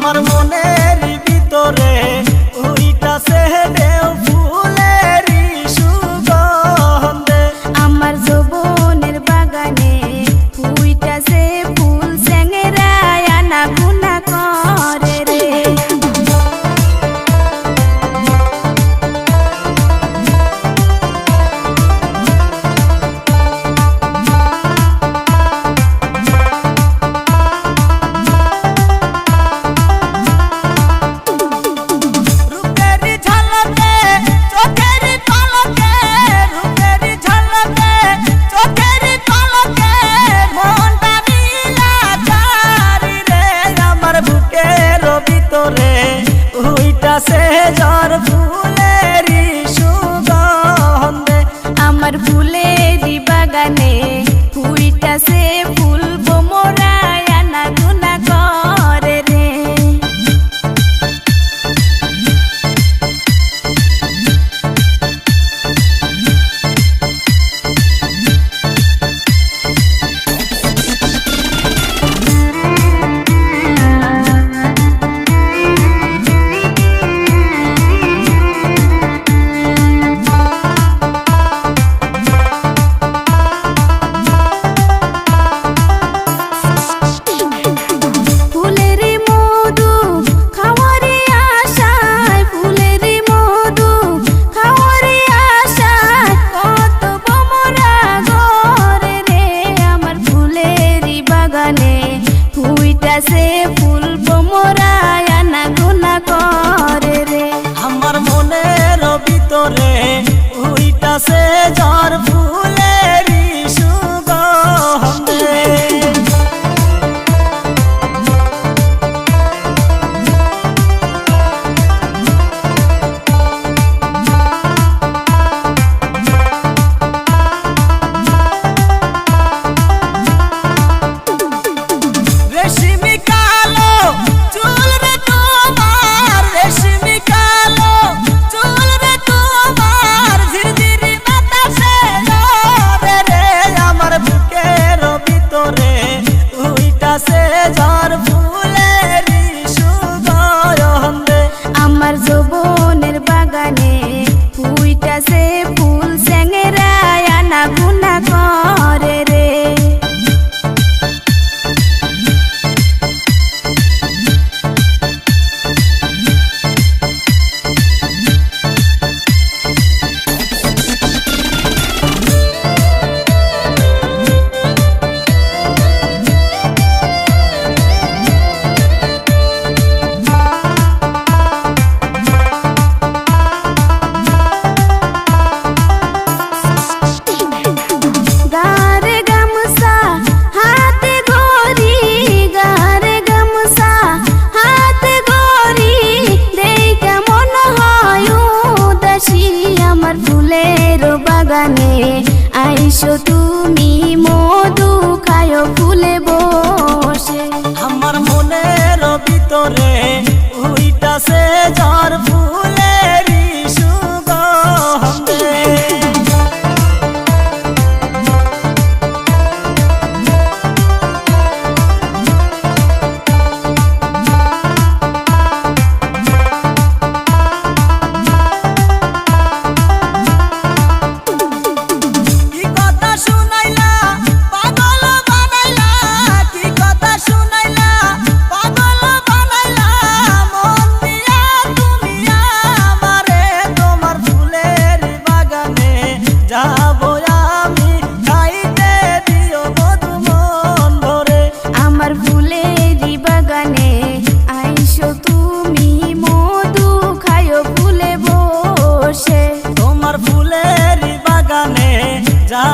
আমার মনের ভিতরে উইটাছে ঢেউ ফুলেরই সুগন্ধে। আমার যৌবনের বাগানে ফুইটাছে ফুল স্যাংরায় আনা গুনা করে রে। উইটাছে ঝড় ফুলেরই সুগন্ধে। আমার ফুলেরই বাগানে ফুইটাছে ফুল বোমরায় আনা গুনা করে রে। ফুইটাছে ফুল বোমরায় আনা গুনা করে রে। আমার মনের ভিতরে উইটাছে ঝড় ফুলেরই সুগন্ধে। রেশমি কালো চুল রে তোমার, রেশমি কালো চুল রে তোমার, ঝিরঝিরি বাতাসে লড়ে রে। আমার বুকের ভিতরে উইটাছে ঝড় ফুলেরই সুগন্ধে। আমার যৌবনের বাগানে ফুইটাছে ফুল স্যাংরায় আনা গুনা করে রে। বাগানে আইসো তুমি মধু খায়ো ফুলে বসে। আমার মনের ভিতরে উইটাছে ঝড় ফুলেরই সুগন্ধে। যাবো আমি খাইতে দিও মধু মন ভরে। আমার ফুলেরই বাগানে আইসো তুমি মধু খায়ো ফুলে বসে। তোমার ফুলেরই বাগানে যা